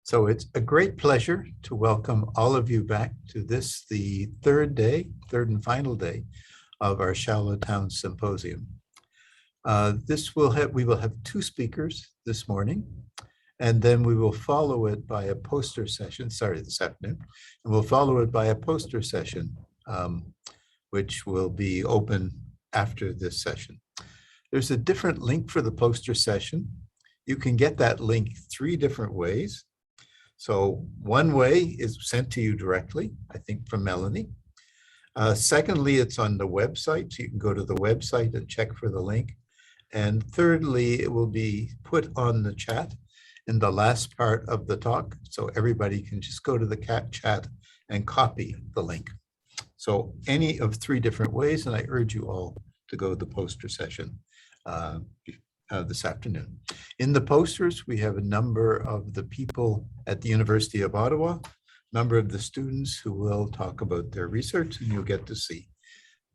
So it's a great pleasure to welcome all of you back to this, the third and final day of our Schawlow-Townes Symposium. We will have two speakers this morning, and then we will follow it by a poster session, this afternoon, and we'll follow it by a poster session, which will be open after this session. There's a different link for the poster session. You can get that link three different ways. So one way is sent to you directly, I think from Melanie. Secondly, it's on the website, so you can go to the website and check for the link. And thirdly, it will be put on the chat in the last part of the talk, so everybody can just go to the chat and copy the link. So any of three different ways, and I urge you all to go to the poster session this afternoon. In the posters, we have a number of the people at the University of Ottawa, a number of the students who will talk about their research, and you'll get to see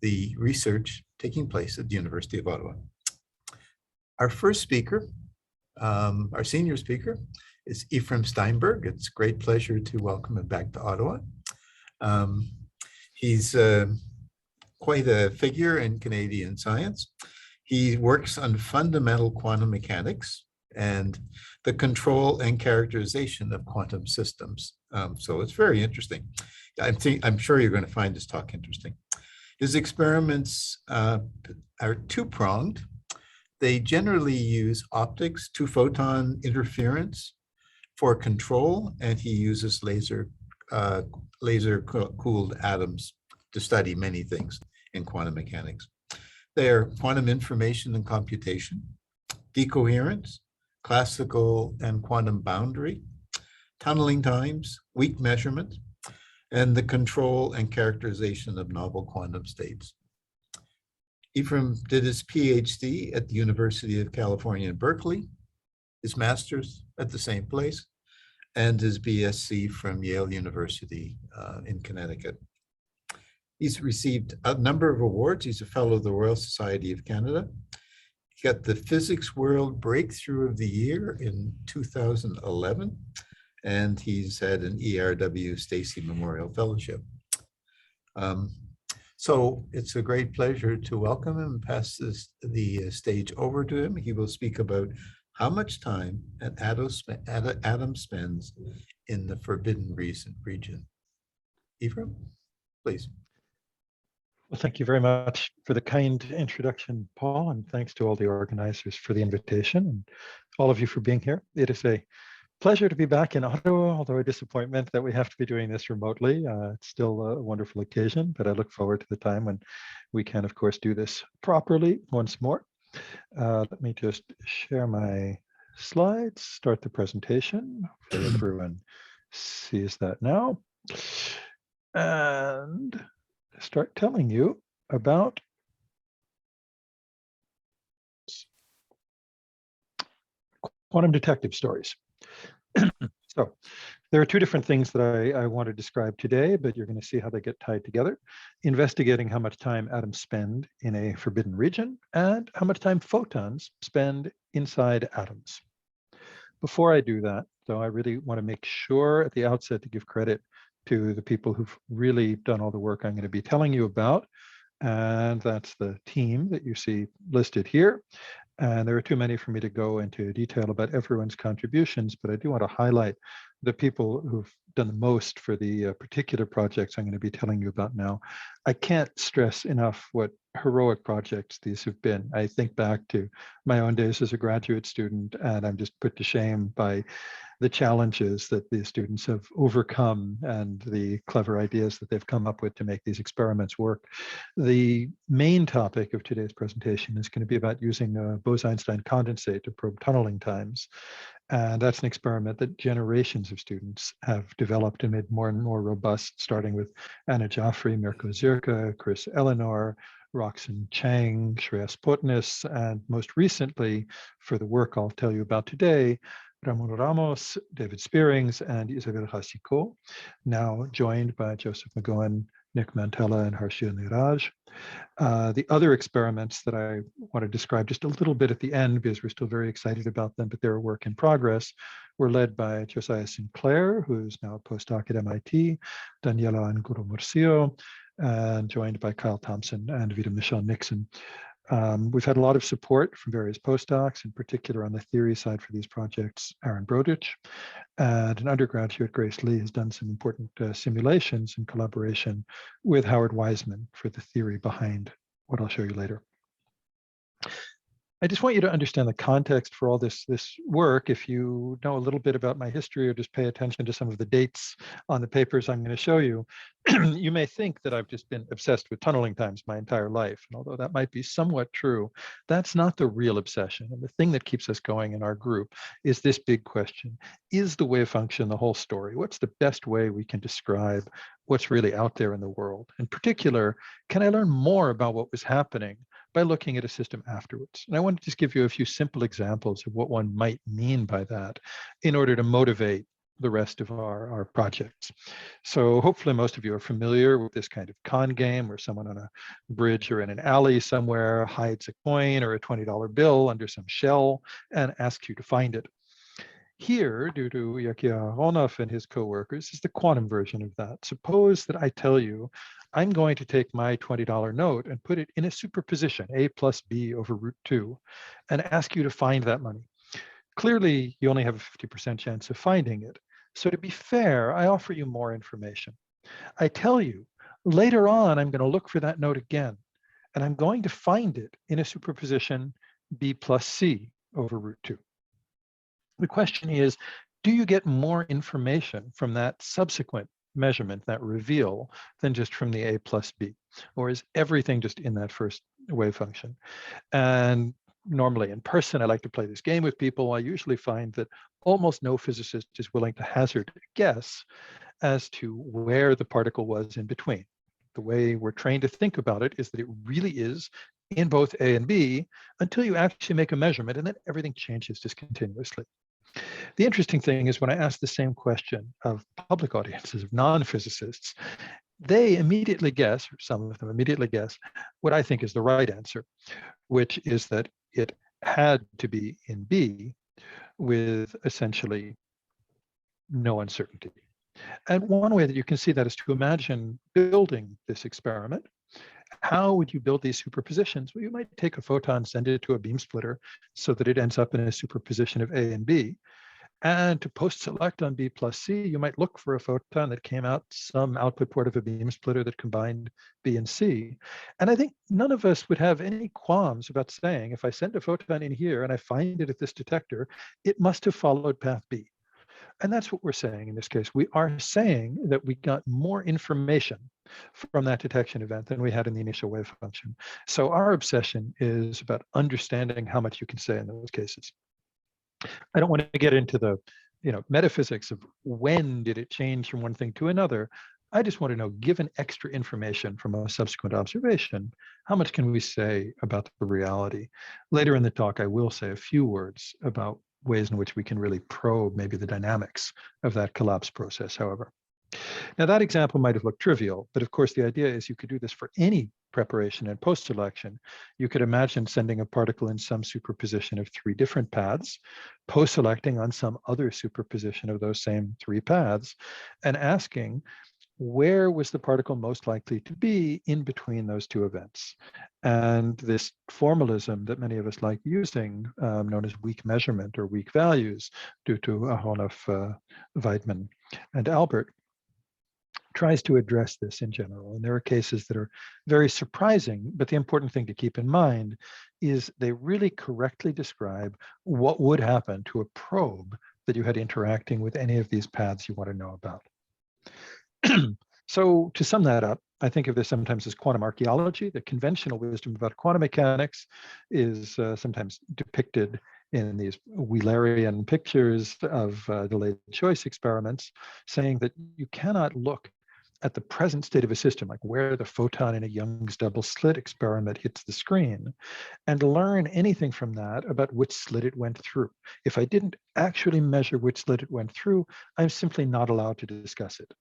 the research taking place at the University of Ottawa. Our first speaker, our senior speaker, is Aephraim Steinberg. It's a great pleasure to welcome him back to Ottawa. He's quite a figure in Canadian science. He works on fundamental quantum mechanics and the control and characterization of quantum systems. So it's very interesting. I'm sure you're going to find this talk interesting. His experiments are two-pronged. They generally use optics, two-photon interference for control, and he uses laser-cooled atoms to study many things in quantum mechanics. They are quantum information and computation, decoherence, classical and quantum boundary, tunneling times, weak measurement, and the control and characterization of novel quantum states. Aephraim did his PhD at the University of California in Berkeley, his master's at the same place, and his BSc from Yale University in Connecticut. He's received a number of awards. He's a fellow of the Royal Society of Canada. He got the Physics World Breakthrough of the Year in 2011, and he's had an ERW Stacy Memorial Fellowship. So it's a great pleasure to welcome him and pass the stage over to him. He will speak about how much time an atom spends in the forbidden region. Aephraim, please. Well, thank you very much for the kind introduction, Paul, and thanks to all the organizers for the invitation and all of you for being here. It is a pleasure to be back in Ottawa, although a disappointment that we have to be doing this remotely. It's still a wonderful occasion, but I look forward to the time when we can, of course, do this properly once more. Let me just share my slides, start the presentation. Hopefully everyone sees that now. And start telling you about quantum detective stories. So there are two different things that I want to describe today, but you're going to see how they get tied together. Investigating how much time atoms spend in a forbidden region and how much time photons spend inside atoms. Before I do that, though, I really want to make sure at the outset to give credit to the people who've really done all the work I'm going to be telling you about. And that's the team that you see listed here. And there are too many for me to go into detail about everyone's contributions, but I do want to highlight the people who've done the most for the particular projects I'm going to be telling you about now. I can't stress enough what heroic projects these have been. I think back to my own days as a graduate student, and I'm just put to shame by the challenges that these students have overcome and the clever ideas that they've come up with to make these experiments work. The main topic of today's presentation is going to be about using a Bose-Einstein condensate to probe tunneling times. And that's an experiment that generations of students have developed and made more and more robust, starting with Anna Jaffrey, Mirko Zirka, Chris Eleanor, Roxanne Chang, Shreyas Putnis, and most recently, for the work I'll tell you about today, Ramon Ramos, David Spearings, and Isabel Hasiko, now joined by Joseph McGowan, Nick Mantella and Harshil Niraj. The other experiments that I want to describe just a little bit at the end, because we're still very excited about them, but they're a work in progress, were led by Josiah Sinclair, who's now a postdoc at MIT, Daniela Anguro-Murcio, and joined by Kyle Thompson and Vita Michelle Nixon. We've had a lot of support from various postdocs, in particular on the theory side for these projects, Aaron Brodich, and an undergraduate, Grace Lee, has done some important simulations in collaboration with Howard Wiseman for the theory behind what I'll show you later. I just want you to understand the context for all this work. If you know a little bit about my history or just pay attention to some of the dates on the papers I'm going to show you, you may think that I've just been obsessed with tunneling times my entire life. And although that might be somewhat true, that's not the real obsession. And the thing that keeps us going in our group is this big question: is the wave function the whole story? What's the best way we can describe what's really out there in the world? In particular, can I learn more about what was happening by looking at a system afterwards? And I want to just give you a few simple examples of what one might mean by that in order to motivate the rest of our projects. So hopefully most of you are familiar with this kind of con game where someone on a bridge or in an alley somewhere hides a coin or a $20 bill under some shell and asks you to find it. Here, due to Yaki Aharonov and his coworkers, is the quantum version of that. Suppose that I tell you, I'm going to take my $20 note and put it in a superposition, A plus B over root 2, and ask you to find that money. Clearly, you only have a 50% chance of finding it. So to be fair, I offer you more information. I tell you, later on, I'm going to look for that note again, and I'm going to find it in a superposition B plus C over root 2. The question is, do you get more information from that subsequent measurement, that reveal, than just from the A plus B? Or is everything just in that first wave function? And normally in person, I like to play this game with people. I usually find that almost no physicist is willing to hazard a guess as to where the particle was in between. The way we're trained to think about it is that it really is in both A and B until you actually make a measurement, and then everything changes discontinuously. The interesting thing is when I ask the same question of public audiences, of non-physicists, they immediately guess, or some of them immediately guess, what I think is the right answer, which is that it had to be in B with essentially no uncertainty. And one way that you can see that is to imagine building this experiment. How would you build these superpositions? Well, you might take a photon, send it to a beam splitter so that it ends up in a superposition of A and B. And to post-select on B plus C, you might look for a photon that came out some output port of a beam splitter that combined B and C. And I think none of us would have any qualms about saying, if I send a photon in here and I find it at this detector, it must have followed path B. And that's what we're saying in this case. We are saying that we got more information from that detection event than we had in the initial wave function. So our obsession is about understanding how much you can say in those cases. I don't want to get into the metaphysics of when did it change from one thing to another. I just want to know, given extra information from a subsequent observation, how much can we say about the reality? Later in the talk, I will say a few words about ways in which we can really probe maybe the dynamics of that collapse process, however. Now that example might have looked trivial, but of course the idea is you could do this for any preparation and post-selection. You could imagine sending a particle in some superposition of 3 different paths, post-selecting on some other superposition of those same 3 paths, and asking, where was the particle most likely to be in between those 2 events? And this formalism that many of us like using, known as weak measurement or weak values, due to Aharonov, Weidman, and Albert, tries to address this in general. And there are cases that are very surprising, but the important thing to keep in mind is they really correctly describe what would happen to a probe that you had interacting with any of these paths you want to know about. So to sum that up, I think of this sometimes as quantum archaeology. The conventional wisdom about quantum mechanics is sometimes depicted in these Wheelerian pictures of delayed choice experiments, saying that you cannot look at the present state of a system, like where the photon in a Young's double slit experiment hits the screen, and learn anything from that about which slit it went through. If I didn't actually measure which slit it went through, I'm simply not allowed to discuss it.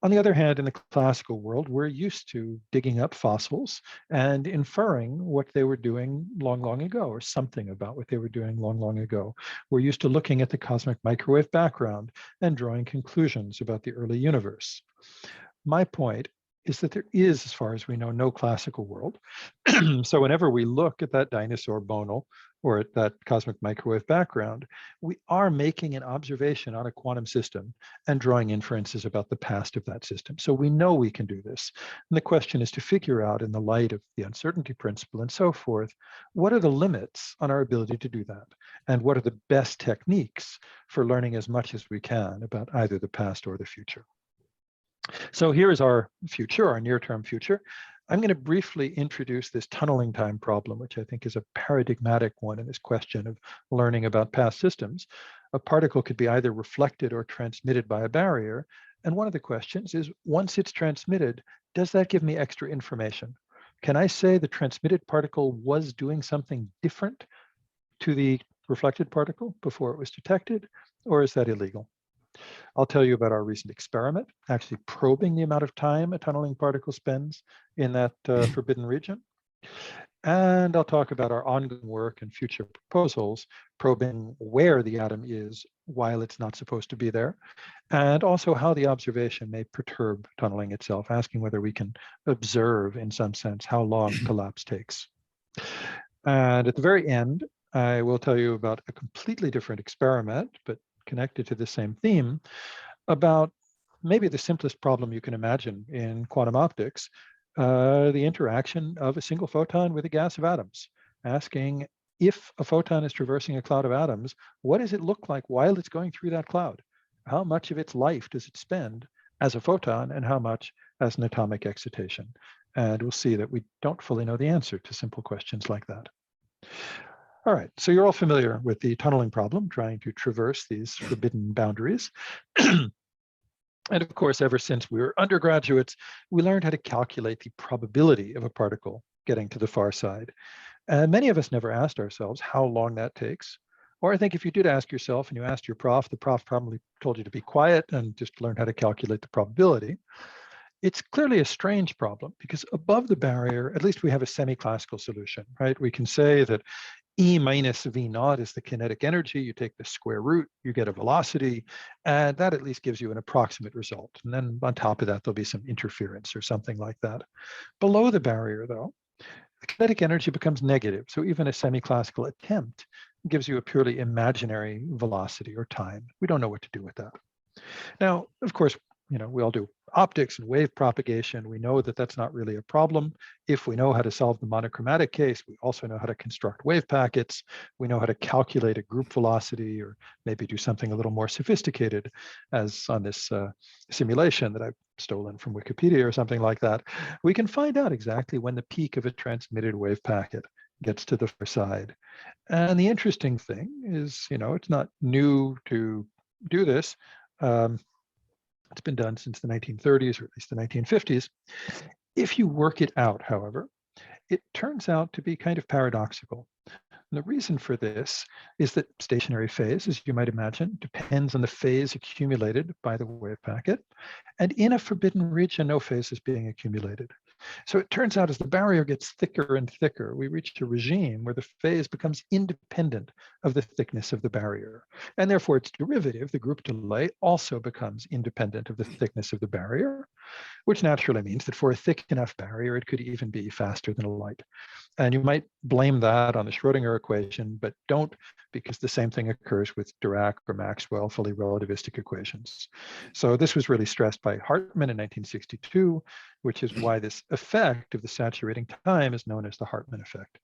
On the other hand, in the classical world, we're used to digging up fossils and inferring what they were doing long, long ago, or something about what they were doing long, long ago. We're used to looking at the cosmic microwave background and drawing conclusions about the early universe. My point is that there is, as far as we know, no classical world. So whenever we look at that dinosaur bonal or at that cosmic microwave background, we are making an observation on a quantum system and drawing inferences about the past of that system. So we know we can do this. And the question is to figure out, in the light of the uncertainty principle and so forth, what are the limits on our ability to do that? And what are the best techniques for learning as much as we can about either the past or the future? So here is our future, our near-term future. I'm going to briefly introduce this tunneling time problem, which I think is a paradigmatic one in this question of learning about past systems. A particle could be either reflected or transmitted by a barrier. And one of the questions is, once it's transmitted, does that give me extra information? Can I say the transmitted particle was doing something different to the reflected particle before it was detected, or is that illegal? I'll tell you about our recent experiment, actually probing the amount of time a tunneling particle spends in that forbidden region. And I'll talk about our ongoing work and future proposals, probing where the atom is while it's not supposed to be there, and also how the observation may perturb tunneling itself, asking whether we can observe, in some sense, how long collapse takes. And at the very end, I will tell you about a completely different experiment, but connected to the same theme, about maybe the simplest problem you can imagine in quantum optics, the interaction of a single photon with a gas of atoms, asking, if a photon is traversing a cloud of atoms, what does it look like while it's going through that cloud? How much of its life does it spend as a photon, and how much as an atomic excitation? And we'll see that we don't fully know the answer to simple questions like that. All right, so you're all familiar with the tunneling problem, trying to traverse these forbidden boundaries. And of course, ever since we were undergraduates, we learned how to calculate the probability of a particle getting to the far side. And many of us never asked ourselves how long that takes. Or I think if you did ask yourself and you asked your prof, the prof probably told you to be quiet and just learn how to calculate the probability. It's clearly a strange problem because above the barrier, at least we have a semi-classical solution, right? We can say that E minus V naught is the kinetic energy. You take the square root, you get a velocity, and that at least gives you an approximate result. And then on top of that, there'll be some interference or something like that. Below the barrier, though, the kinetic energy becomes negative. So even a semi-classical attempt gives you a purely imaginary velocity or time. We don't know what to do with that. Now, of course, we all do optics and wave propagation. We know that that's not really a problem. If we know how to solve the monochromatic case, we also know how to construct wave packets. We know how to calculate a group velocity, or maybe do something a little more sophisticated, as on this simulation that I've stolen from Wikipedia or something like that. We can find out exactly when the peak of a transmitted wave packet gets to the far side. And the interesting thing is, it's not new to do this. It's been done since the 1930s, or at least the 1950s. If you work it out, however, it turns out to be kind of paradoxical. And the reason for this is that stationary phase, as you might imagine, depends on the phase accumulated by the wave packet. And in a forbidden region, no phase is being accumulated. So it turns out as the barrier gets thicker and thicker, we reach a regime where the phase becomes independent of the thickness of the barrier. And therefore its derivative, the group delay, also becomes independent of the thickness of the barrier, which naturally means that for a thick enough barrier, it could even be faster than light. And you might blame that on the Schrodinger equation, but don't, because the same thing occurs with Dirac or Maxwell fully relativistic equations. So this was really stressed by Hartmann in 1962, which is why this effect of the saturating time is known as the Hartmann effect.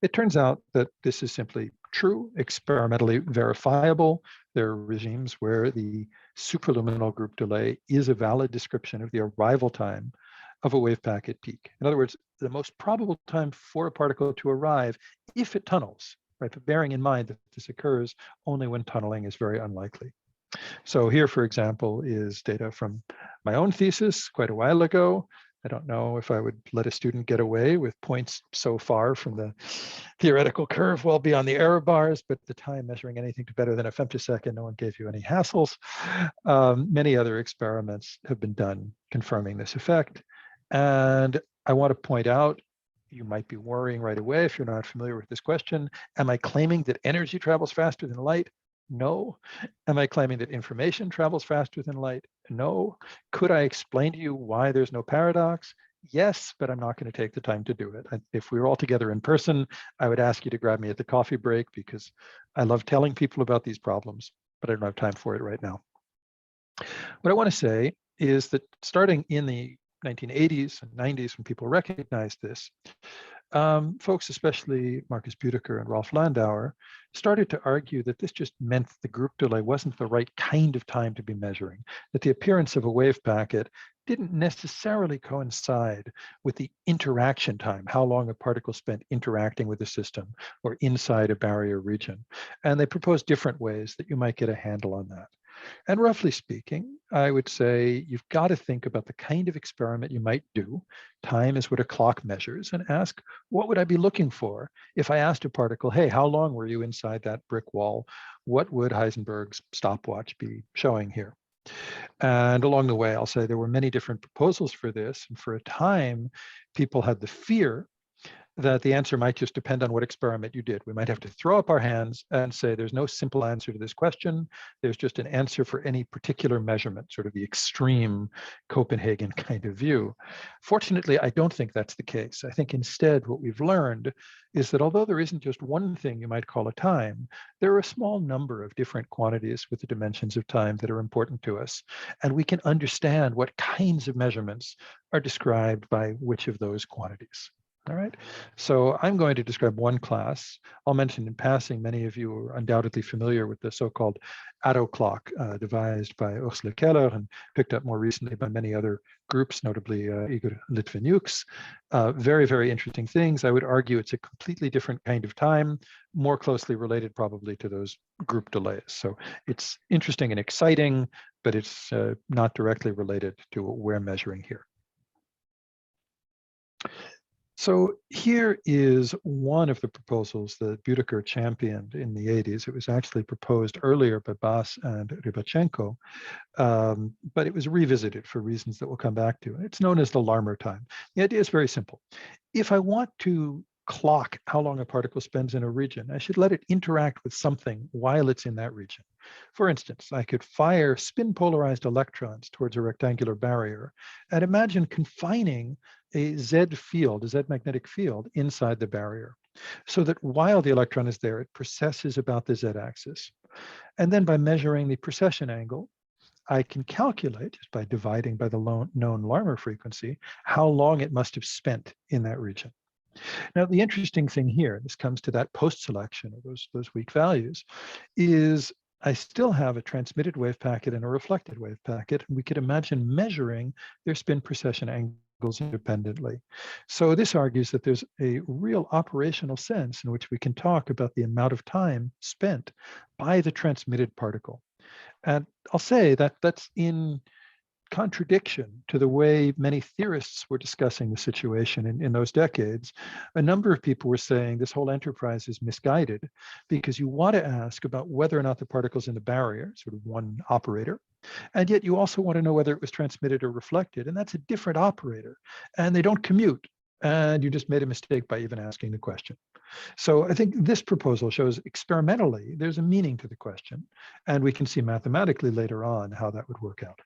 It turns out that this is simply true, experimentally verifiable. There are regimes where the superluminal group delay is a valid description of the arrival time of a wave packet peak. In other words, the most probable time for a particle to arrive if it tunnels, right? But bearing in mind that this occurs only when tunneling is very unlikely. So here, for example, is data from my own thesis quite a while ago. I don't know if I would let a student get away with points so far from the theoretical curve well beyond the error bars, but at the time measuring anything to better than a femtosecond, no one gave you any hassles. Many other experiments have been done confirming this effect. And I want to point out, you might be worrying right away if you're not familiar with this question. Am I claiming that energy travels faster than light? No. Am I claiming that information travels faster than light? No. Could I explain to you why there's no paradox? Yes, but I'm not going to take the time to do it. If we were all together in person, I would ask you to grab me at the coffee break because I love telling people about these problems, but I don't have time for it right now. What I want to say is that starting in the 1980s and 90s, when people recognized this, folks, especially Marcus Büdeker and Rolf Landauer, started to argue that this just meant the group delay wasn't the right kind of time to be measuring, that the appearance of a wave packet didn't necessarily coincide with the interaction time, how long a particle spent interacting with the system or inside a barrier region. And they proposed different ways that you might get a handle on that. And roughly speaking, I would say you've got to think about the kind of experiment you might do. Time is what a clock measures, and ask, what would I be looking for if I asked a particle, hey, how long were you inside that brick wall? What would Heisenberg's stopwatch be showing here? And along the way, I'll say there were many different proposals for this. And for a time, people had the fear that the answer might just depend on what experiment you did. We might have to throw up our hands and say, there's no simple answer to this question. There's just an answer for any particular measurement, sort of the extreme Copenhagen kind of view. Fortunately, I don't think that's the case. I think instead what we've learned is that although there isn't just one thing you might call a time, there are a small number of different quantities with the dimensions of time that are important to us. And we can understand what kinds of measurements are described by which of those quantities. All right, so I'm going to describe one class. I'll mention in passing, many of you are undoubtedly familiar with the so-called Atto clock, devised by Ursula Keller and picked up more recently by many other groups, notably Igor Litvinuk's. Very, very interesting things. I would argue it's a completely different kind of time, more closely related probably to those group delays. So it's interesting and exciting, but it's not directly related to what we're measuring here. So here is one of the proposals that Büdeker championed in the 80s. It was actually proposed earlier by Bass and Rybachenko, but it was revisited for reasons that we'll come back to. It's known as the Larmor time. The idea is very simple. If I want to clock how long a particle spends in a region, I should let it interact with something while it's in that region. For instance, I could fire spin-polarized electrons towards a rectangular barrier and imagine confining a Z field, a Z magnetic field inside the barrier, so that while the electron is there, it precesses about the Z axis. And then by measuring the precession angle, I can calculate, just by dividing by the known Larmor frequency, how long it must have spent in that region. Now, the interesting thing here, this comes to that post-selection of those weak values, is I still have a transmitted wave packet and a reflected wave packet, and we could imagine measuring their spin precession angles independently. So this argues that there's a real operational sense in which we can talk about the amount of time spent by the transmitted particle. And I'll say that that's in contradiction to the way many theorists were discussing the situation in those decades. A number of people were saying this whole enterprise is misguided because you want to ask about whether or not the particle's in the barrier, sort of one operator, and yet you also want to know whether it was transmitted or reflected, and that's a different operator, and they don't commute, and you just made a mistake by even asking the question. So I think this proposal shows experimentally there's a meaning to the question, and we can see mathematically later on how that would work out.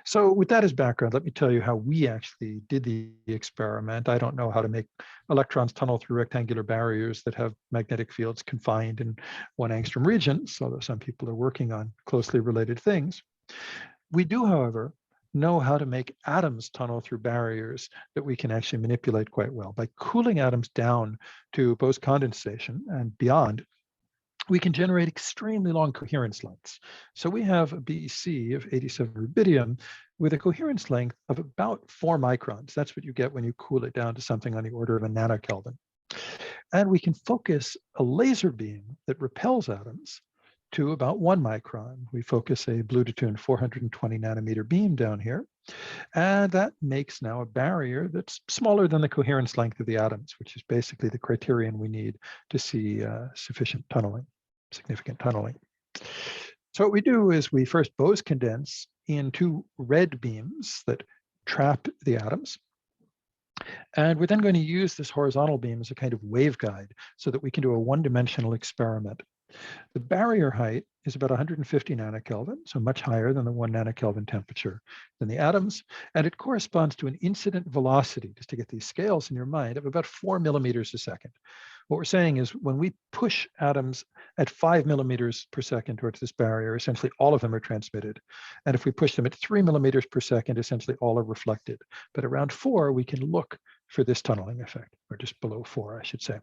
So with that as background, let me tell you how we actually did the experiment. I don't know how to make electrons tunnel through rectangular barriers that have magnetic fields confined in 1 angstrom regions, although some people are working on closely related things. We do, however, know how to make atoms tunnel through barriers that we can actually manipulate quite well. By cooling atoms down to post-condensation and beyond, we can generate extremely long coherence lengths. So we have a BEC of 87 rubidium with a coherence length of about 4 microns. That's what you get when you cool it down to something on the order of a nanokelvin. And we can focus a laser beam that repels atoms to about 1 micron. We focus a Blue-to-Tune 420 nanometer beam down here, and that makes now a barrier that's smaller than the coherence length of the atoms, which is basically the criterion we need to see sufficient tunneling, significant tunneling. So what we do is we first Bose condense in 2 red beams that trap the atoms. And we're then going to use this horizontal beam as a kind of waveguide so that we can do a one-dimensional experiment. The barrier height is about 150 nanokelvin, so much higher than the 1 nanokelvin temperature than the atoms. And it corresponds to an incident velocity, just to get these scales in your mind, of about 4 millimeters a second. What we're saying is when we push atoms at 5 millimeters per second towards this barrier, essentially all of them are transmitted. And if we push them at 3 millimeters per second, essentially all are reflected. But around 4, we can look for this tunneling effect, or just below 4, I should say.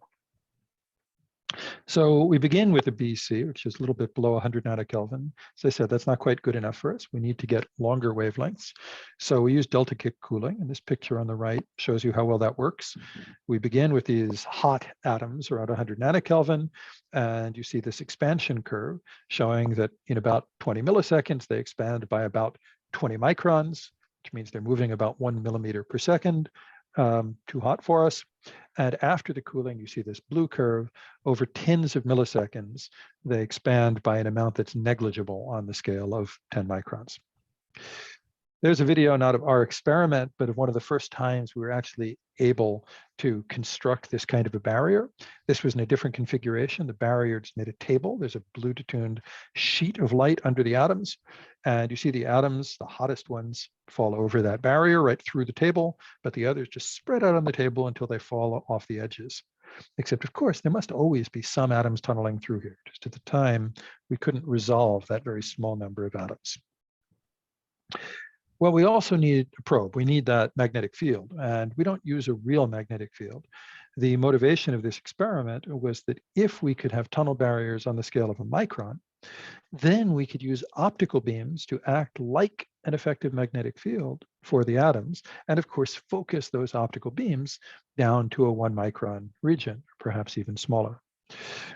So we begin with a BC, which is a little bit below 100 nanokelvin. As I said, that's not quite good enough for us. We need to get longer wavelengths. So we use delta kick cooling, and this picture on the right shows you how well that works. We begin with these hot atoms around 100 nanokelvin, and you see this expansion curve showing that in about 20 milliseconds, they expand by about 20 microns, which means they're moving about 1 millimeter per second. Too hot for us. And after the cooling, you see this blue curve. Over tens of milliseconds, they expand by an amount that's negligible on the scale of 10 microns. There's a video not of our experiment, but of one of the first times we were actually able to construct this kind of a barrier. This was in a different configuration. The barrier just made a table. There's a Blue-to-Tuned sheet of light under the atoms. And you see the atoms, the hottest ones, fall over that barrier right through the table, but the others just spread out on the table until they fall off the edges. Except, of course, there must always be some atoms tunneling through here. Just at the time, we couldn't resolve that very small number of atoms. Well, we also need a probe. We need that magnetic field, and we don't use a real magnetic field. The motivation of this experiment was that if we could have tunnel barriers on the scale of a micron, then we could use optical beams to act like an effective magnetic field for the atoms, and of course, focus those optical beams down to a 1 micron region, perhaps even smaller.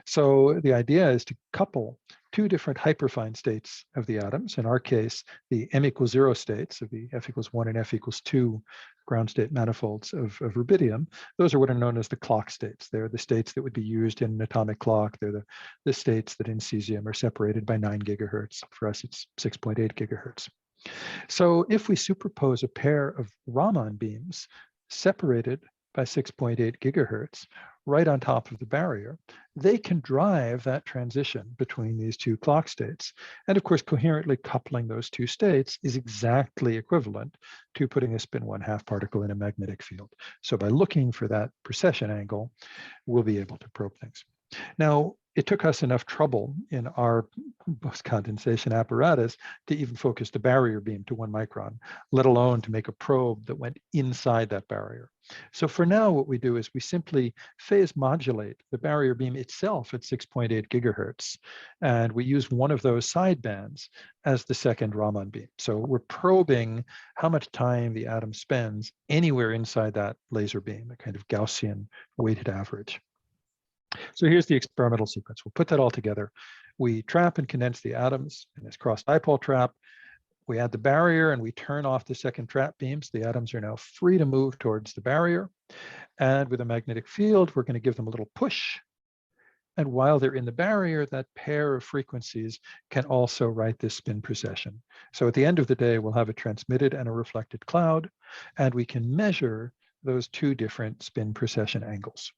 So the idea is to couple 2 different hyperfine states of the atoms. In our case, the m=0 states of the f=1 and f=2 ground state manifolds of rubidium. Those are what are known as the clock states. They're the states that would be used in an atomic clock. They're the states that in cesium are separated by 9 gigahertz. For us, it's 6.8 gigahertz. So if we superpose a pair of Raman beams separated by 6.8 gigahertz right on top of the barrier, they can drive that transition between these 2 clock states. And of course, coherently coupling those 2 states is exactly equivalent to putting a spin 1/2 particle in a magnetic field. So by looking for that precession angle, we'll be able to probe things. Now, it took us enough trouble in our Bose condensation apparatus to even focus the barrier beam to 1 micron, let alone to make a probe that went inside that barrier. So for now, what we do is we simply phase modulate the barrier beam itself at 6.8 gigahertz, and we use one of those sidebands as the second Raman beam. So we're probing how much time the atom spends anywhere inside that laser beam, a kind of Gaussian weighted average. So here's the experimental sequence. We'll put that all together. We trap and condense the atoms in this cross dipole trap. We add the barrier and we turn off the second trap beams. The atoms are now free to move towards the barrier. And with a magnetic field, we're going to give them a little push. And while they're in the barrier, that pair of frequencies can also write this spin precession. So at the end of the day, we'll have a transmitted and a reflected cloud, and we can measure those 2 different spin precession angles.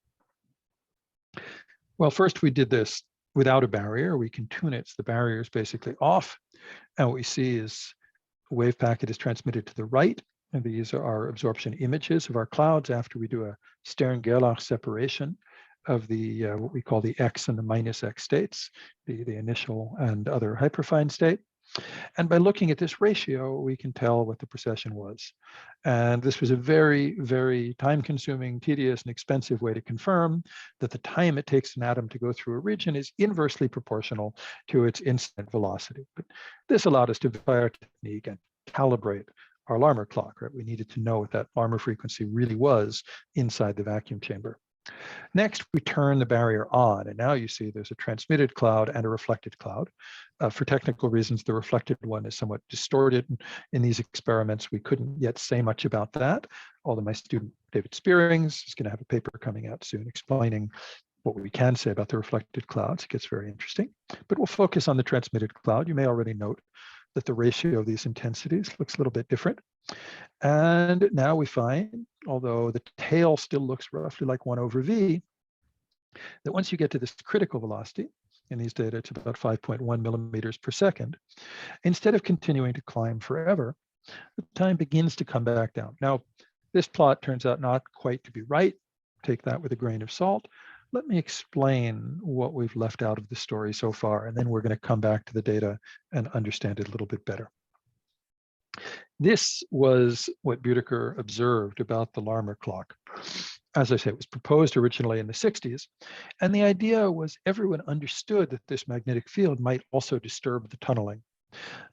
Well, first we did this without a barrier. We can tune it so the barrier is basically off. And what we see is a wave packet is transmitted to the right. And these are our absorption images of our clouds after we do a Stern-Gerlach separation of the what we call the X and the minus X states, the initial and other hyperfine state. And by looking at this ratio, we can tell what the precession was. And this was a very, very time-consuming, tedious, and expensive way to confirm that the time it takes an atom to go through a region is inversely proportional to its incident velocity. But this allowed us to verify our technique and calibrate our Larmor clock, right? We needed to know what that Larmor frequency really was inside the vacuum chamber. Next, we turn the barrier on, and now you see there's a transmitted cloud and a reflected cloud. For technical reasons, the reflected one is somewhat distorted in these experiments. We couldn't yet say much about that, although my student David Spearings is going to have a paper coming out soon explaining what we can say about the reflected clouds. It gets very interesting, but we'll focus on the transmitted cloud. You may already note that the ratio of these intensities looks a little bit different. And now we find, although the tail still looks roughly like 1 over v, that once you get to this critical velocity, in these data it's about 5.1 millimeters per second, instead of continuing to climb forever, the time begins to come back down. Now, this plot turns out not quite to be right. Take that with a grain of salt. Let me explain what we've left out of the story so far, and then we're going to come back to the data and understand it a little bit better. This was what Büdeker observed about the Larmor clock. As I say, it was proposed originally in the 60s, and the idea was everyone understood that this magnetic field might also disturb the tunneling.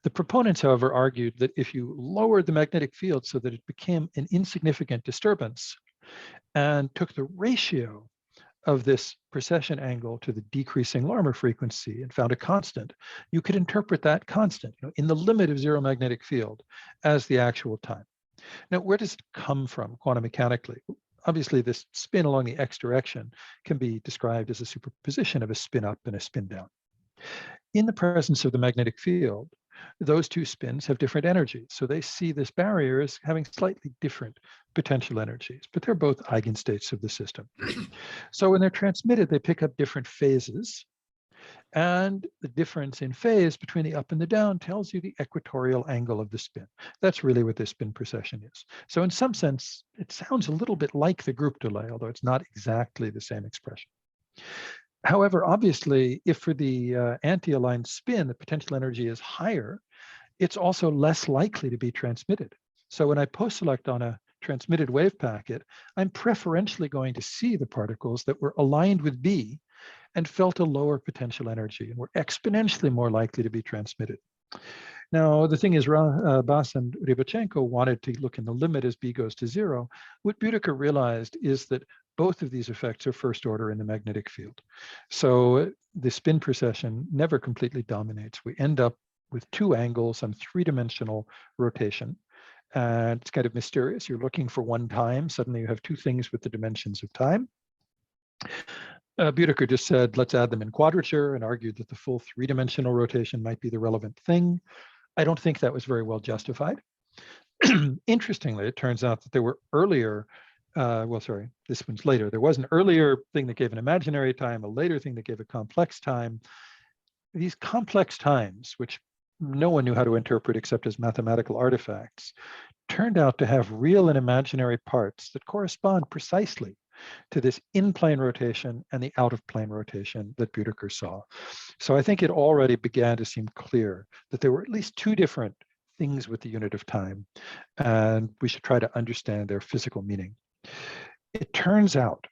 The proponents, however, argued that if you lowered the magnetic field so that it became an insignificant disturbance and took the ratio of this precession angle to the decreasing Larmor frequency and found a constant, you could interpret that constant, in the limit of zero magnetic field, as the actual time. Now, where does it come from quantum mechanically? Obviously, this spin along the x direction can be described as a superposition of a spin up and a spin down. In the presence of the magnetic field, those two spins have different energies. So they see this barrier as having slightly different potential energies, but they're both eigenstates of the system. So when they're transmitted, they pick up different phases. And the difference in phase between the up and the down tells you the equatorial angle of the spin. That's really what this spin precession is. So in some sense, it sounds a little bit like the group delay, although it's not exactly the same expression. However, obviously, if for the anti-aligned spin, the potential energy is higher, it's also less likely to be transmitted. So when I post-select on a transmitted wave packet, I'm preferentially going to see the particles that were aligned with B and felt a lower potential energy and were exponentially more likely to be transmitted. Now, the thing is, Bass and Rybachenko wanted to look in the limit as B goes to 0. What Büdeker realized is that both of these effects are first order in the magnetic field. So the spin precession never completely dominates. We end up with two angles on three-dimensional rotation. And it's kind of mysterious. You're looking for one time. Suddenly you have two things with the dimensions of time. Büdeker just said, let's add them in quadrature, and argued that the full three-dimensional rotation might be the relevant thing. I don't think that was very well justified. Interestingly, it turns out that there were earlier, this one's later. There was an earlier thing that gave an imaginary time, a later thing that gave a complex time. These complex times, which no one knew how to interpret except as mathematical artifacts, turned out to have real and imaginary parts that correspond precisely to this in-plane rotation and the out-of-plane rotation that Büdeker saw. So I think it already began to seem clear that there were at least two different things with the unit of time, and we should try to understand their physical meaning. It turns out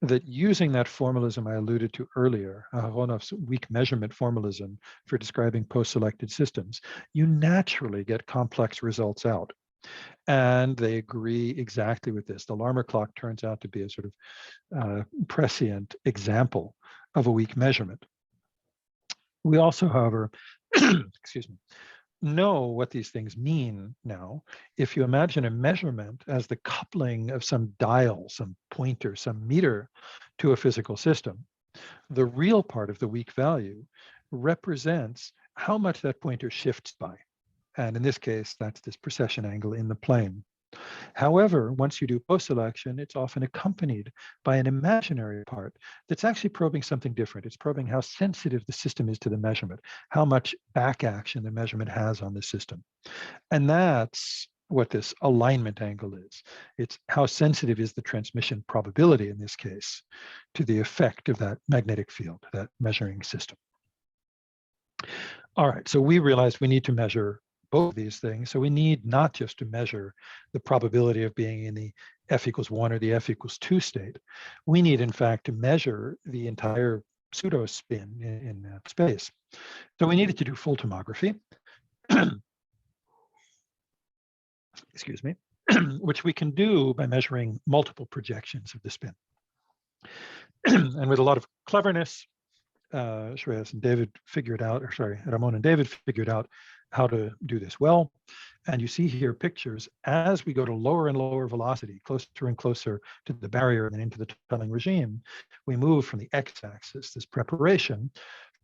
that using that formalism I alluded to earlier, Aharonov's weak measurement formalism for describing post-selected systems, you naturally get complex results out. And they agree exactly with this. The Larmor clock turns out to be a sort of prescient example of a weak measurement. We also, however, excuse me, know what these things mean now. If you imagine a measurement as the coupling of some dial, some pointer, some meter to a physical system, the real part of the weak value represents how much that pointer shifts by. And in this case, that's this precession angle in the plane. However, once you do post-selection, it's often accompanied by an imaginary part that's actually probing something different. It's probing how sensitive the system is to the measurement, how much back action the measurement has on the system. And that's what this alignment angle is. It's how sensitive is the transmission probability, in this case, to the effect of that magnetic field, that measuring system. All right, so we realized we need to measure both of these things. So we need not just to measure the probability of being in the f equals 1 or the f equals 2 state. We need, in fact, to measure the entire pseudo spin in that space. So we needed to do full tomography, excuse me, which we can do by measuring multiple projections of the spin. And with a lot of cleverness, Shreyas and David figured out, or sorry, Ramon and David figured out how to do this well. And you see here pictures as we go to lower and lower velocity, closer and closer to the barrier and into the tunneling regime, we move from the x-axis, this preparation,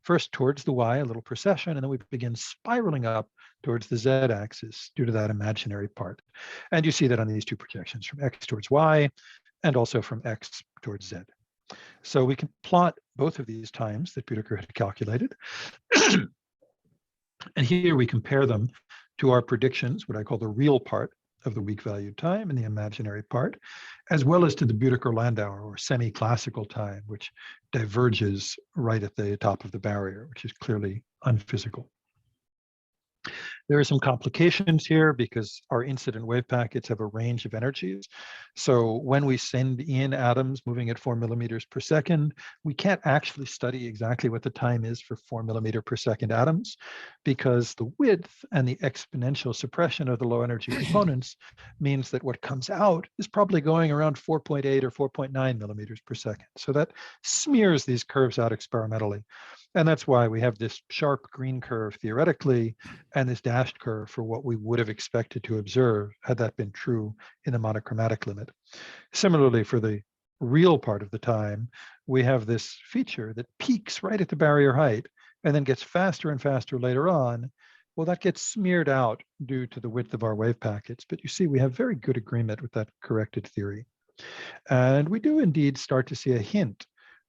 first towards the y, a little precession, and then we begin spiraling up towards the z-axis due to that imaginary part. And you see that on these two projections, from x towards y, and also from x towards z. So we can plot both of these times that Büdeker had calculated. And here we compare them to our predictions, what I call the real part of the weak valued time and the imaginary part, as well as to the Büdeker-Landauer or semi-classical time, which diverges right at the top of the barrier, which is clearly unphysical. There are some complications here because our incident wave packets have a range of energies. So when we send in atoms moving at 4 millimeters per second, we can't actually study exactly what the time is for 4 millimeter per second atoms because the width and the exponential suppression of the low energy components means that what comes out is probably going around 4.8 or 4.9 millimeters per second. So that smears these curves out experimentally. And that's why we have this sharp green curve theoretically and this dashed curve for what we would have expected to observe had that been true in the monochromatic limit. Similarly, for the real part of the time, we have this feature that peaks right at the barrier height and then gets faster and faster later on. Well, that gets smeared out due to the width of our wave packets. But you see, we have very good agreement with that corrected theory. And we do indeed start to see a hint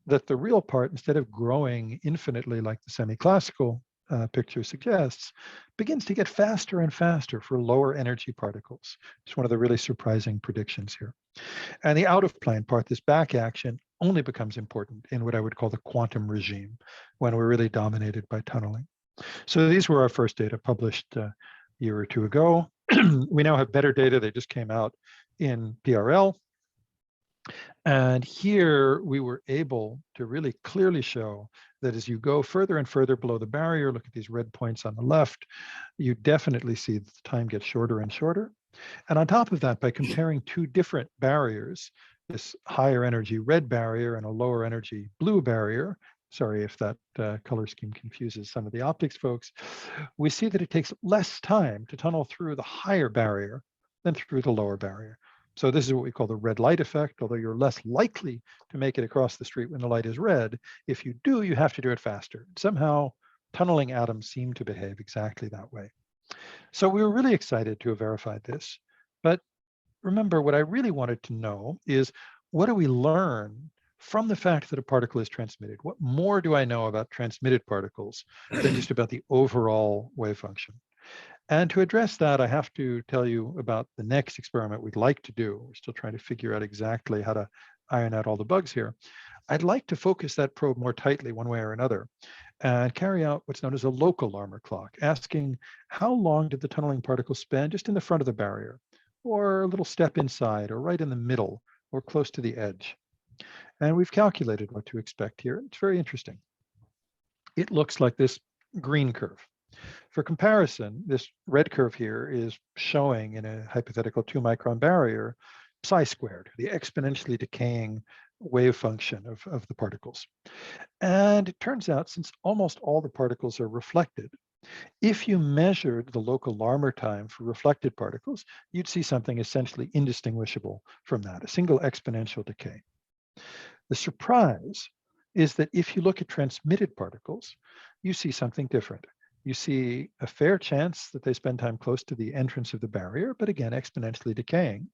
that the real part, instead of growing infinitely like the semi-classical picture suggests, begins to get faster and faster for lower energy particles. It's one of the really surprising predictions here. And the out-of-plane part, this back action, only becomes important in what I would call the quantum regime, when we're really dominated by tunneling. So these were our first data published a year or two ago. We now have better data. They just came out in PRL. And here we were able to really clearly show that as you go further and further below the barrier, look at these red points on the left, you definitely see that the time gets shorter and shorter. And on top of that, by comparing two different barriers, this higher energy red barrier and a lower energy blue barrier, sorry if that color scheme confuses some of the optics folks, we see that it takes less time to tunnel through the higher barrier than through the lower barrier. So this is what we call the red light effect, although you're less likely to make it across the street when the light is red. If you do, you have to do it faster. Somehow, tunneling atoms seem to behave exactly that way. So we were really excited to have verified this. But remember, what I really wanted to know is, what do we learn from the fact that a particle is transmitted? What more do I know about transmitted particles than just about the overall wave function? And to address that, I have to tell you about the next experiment we'd like to do. We're still trying to figure out exactly how to iron out all the bugs here. I'd like to focus that probe more tightly one way or another and carry out what's known as a local armor clock, asking how long did the tunneling particle spend just in the front of the barrier, or a little step inside, or right in the middle, or close to the edge. And we've calculated what to expect here. It's very interesting. It looks like this green curve. For comparison, this red curve here is showing in a hypothetical 2 micron barrier psi squared, the exponentially decaying wave function of the particles. And it turns out, since almost all the particles are reflected, if you measured the local Larmor time for reflected particles, you'd see something essentially indistinguishable from that, a single exponential decay. The surprise is that if you look at transmitted particles, you see something different. You see a fair chance that they spend time close to the entrance of the barrier, but again, exponentially decaying.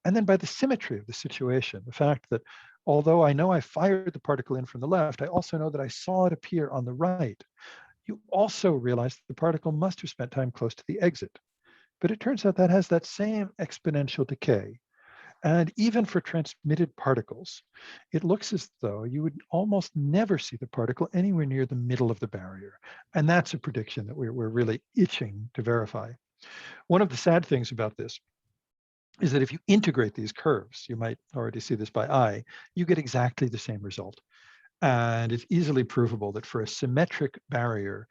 And then by the symmetry of the situation, the fact that although I know I fired the particle in from the left, I also know that I saw it appear on the right. You also realize that the particle must have spent time close to the exit. But it turns out that has that same exponential decay. And even for transmitted particles, it looks as though you would almost never see the particle anywhere near the middle of the barrier. And that's a prediction that we're really itching to verify. One of the sad things about this is that if you integrate these curves, you might already see this by eye, you get exactly the same result. And it's easily provable that for a symmetric barrier,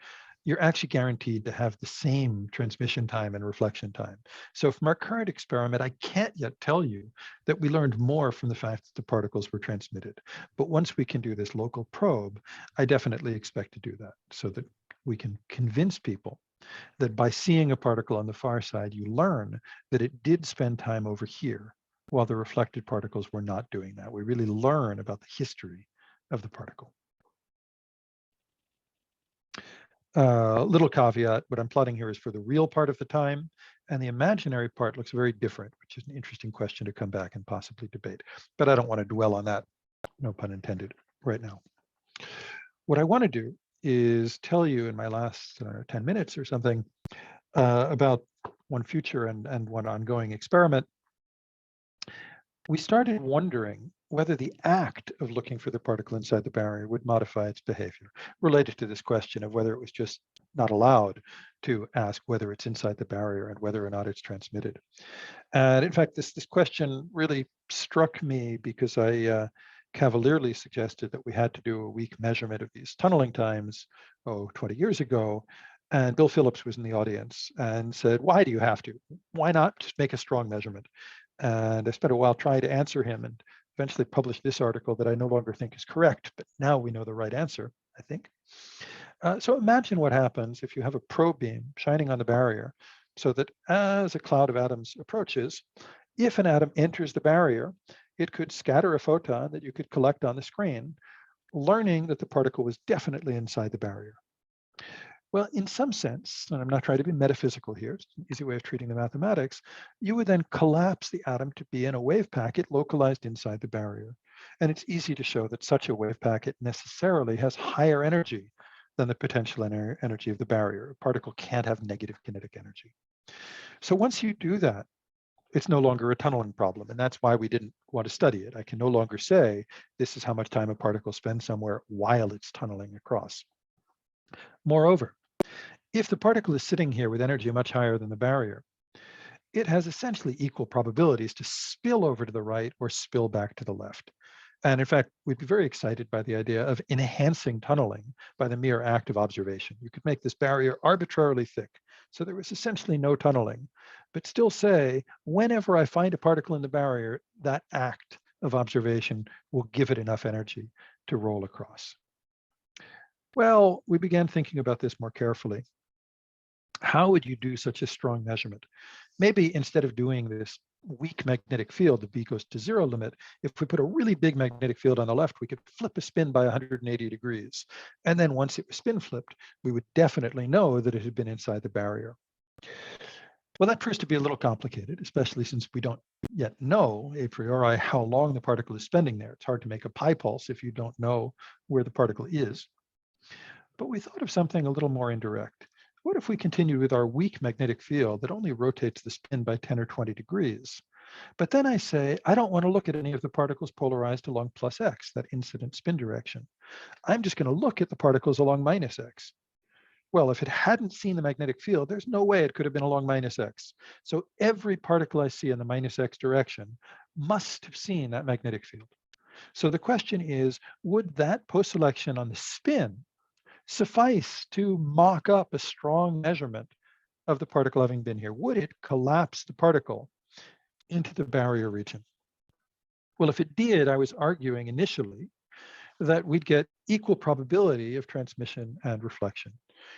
you're actually guaranteed to have the same transmission time and reflection time. So from our current experiment, I can't yet tell you that we learned more from the fact that the particles were transmitted. But once we can do this local probe, I definitely expect to do that so that we can convince people that by seeing a particle on the far side, you learn that it did spend time over here while the reflected particles were not doing that. We really learn about the history of the particle. Little caveat, what I'm plotting here is for the real part of the time, and the imaginary part looks very different, which is an interesting question to come back and possibly debate. But I don't want to dwell on that, no pun intended, right now. What I want to do is tell you in my last 10 minutes or something about one future and one ongoing experiment. We started wondering whether the act of looking for the particle inside the barrier would modify its behavior, related to this question of whether it was just not allowed to ask whether it's inside the barrier and whether or not it's transmitted. And in fact, this question really struck me because I cavalierly suggested that we had to do a weak measurement of these tunneling times, 20 years ago. And Bill Phillips was in the audience and said, why do you have to? Why not just make a strong measurement? And I spent a while trying to answer him and eventually published this article that I no longer think is correct, but now we know the right answer, I think. So imagine what happens if you have a probe beam shining on the barrier so that as a cloud of atoms approaches, if an atom enters the barrier, it could scatter a photon that you could collect on the screen, learning that the particle was definitely inside the barrier. Well, in some sense, and I'm not trying to be metaphysical here, it's an easy way of treating the mathematics, you would then collapse the atom to be in a wave packet localized inside the barrier. And it's easy to show that such a wave packet necessarily has higher energy than the potential energy of the barrier. A particle can't have negative kinetic energy. So once you do that, it's no longer a tunneling problem. And that's why we didn't want to study it. I can no longer say this is how much time a particle spends somewhere while it's tunneling across. Moreover, if the particle is sitting here with energy much higher than the barrier, it has essentially equal probabilities to spill over to the right or spill back to the left. And in fact, we'd be very excited by the idea of enhancing tunneling by the mere act of observation. You could make this barrier arbitrarily thick, so there was essentially no tunneling, but still say, whenever I find a particle in the barrier, that act of observation will give it enough energy to roll across. Well, we began thinking about this more carefully. How would you do such a strong measurement? Maybe instead of doing this weak magnetic field, the B goes to 0 limit, if we put a really big magnetic field on the left, we could flip a spin by 180 degrees. And then once it was spin flipped, we would definitely know that it had been inside the barrier. Well, that proves to be a little complicated, especially since we don't yet know a priori how long the particle is spending there. It's hard to make a pi pulse if you don't know where the particle is. But we thought of something a little more indirect. What if we continued with our weak magnetic field that only rotates the spin by 10 or 20 degrees? But then I say, I don't want to look at any of the particles polarized along plus x, that incident spin direction. I'm just going to look at the particles along minus x. Well, if it hadn't seen the magnetic field, there's no way it could have been along minus x. So every particle I see in the minus x direction must have seen that magnetic field. So the question is, would that post-selection on the spin suffice to mock up a strong measurement of the particle having been here? Would it collapse the particle into the barrier region? Well, if it did, I was arguing initially that we'd get equal probability of transmission and reflection.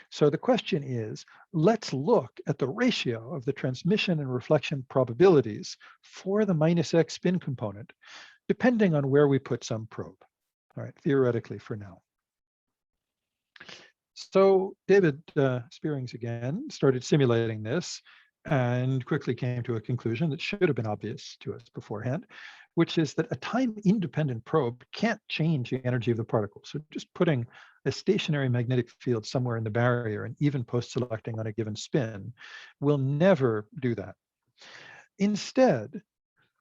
So the question is, let's look at the ratio of the transmission and reflection probabilities for the minus x spin component, depending on where we put some probe. All right, theoretically for now. So David Spearings again started simulating this and quickly came to a conclusion that should have been obvious to us beforehand, which is that a time-independent probe can't change the energy of the particle. So just putting a stationary magnetic field somewhere in the barrier and even post-selecting on a given spin will never do that. Instead,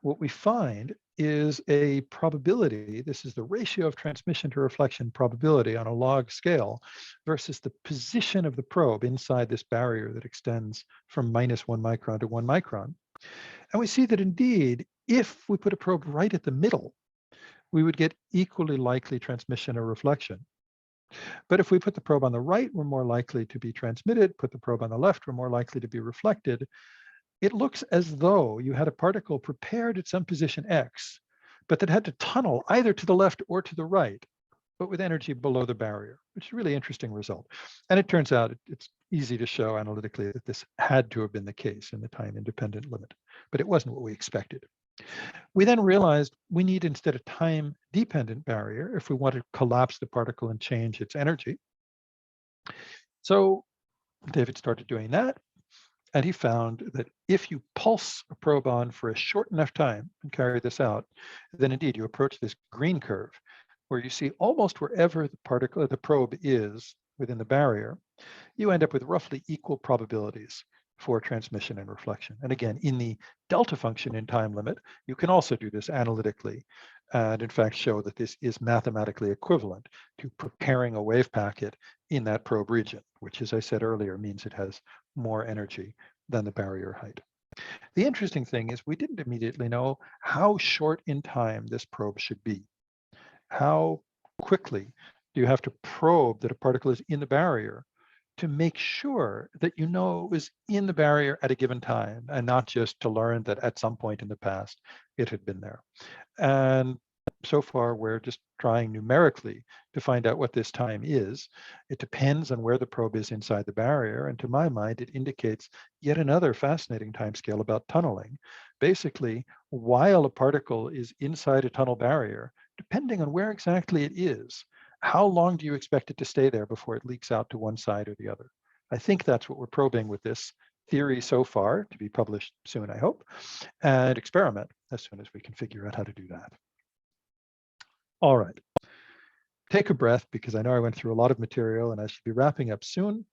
what we find is a probability. This is the ratio of transmission to reflection probability on a log scale versus the position of the probe inside this barrier that extends from -1 micron to 1 micron. And we see that indeed, if we put a probe right at the middle, we would get equally likely transmission or reflection. But if we put the probe on the right, we're more likely to be transmitted. Put the probe on the left, we're more likely to be reflected. It looks as though you had a particle prepared at some position X, but that had to tunnel either to the left or to the right, but with energy below the barrier, which is a really interesting result. And it turns out it's easy to show analytically that this had to have been the case in the time-independent limit, but it wasn't what we expected. We then realized we need instead a time-dependent barrier if we want to collapse the particle and change its energy. So David started doing that, and he found that if you pulse a probe on for a short enough time and carry this out, then indeed you approach this green curve where you see almost wherever the particle, the probe is within the barrier, you end up with roughly equal probabilities for transmission and reflection. And again, in the delta function in time limit, you can also do this analytically and in fact show that this is mathematically equivalent to preparing a wave packet in that probe region, which, as I said earlier, means it has more energy than the barrier height. The interesting thing is we didn't immediately know how short in time this probe should be. How quickly do you have to probe that a particle is in the barrier to make sure that you know it was in the barrier at a given time and not just to learn that at some point in the past it had been there. And so far, we're just trying numerically to find out what this time is. It depends on where the probe is inside the barrier. And to my mind, it indicates yet another fascinating timescale about tunneling. Basically, while a particle is inside a tunnel barrier, depending on where exactly it is, how long do you expect it to stay there before it leaks out to one side or the other? I think that's what we're probing with this theory so far, to be published soon, I hope, and experiment as soon as we can figure out how to do that. All right, take a breath because I know I went through a lot of material and I should be wrapping up soon,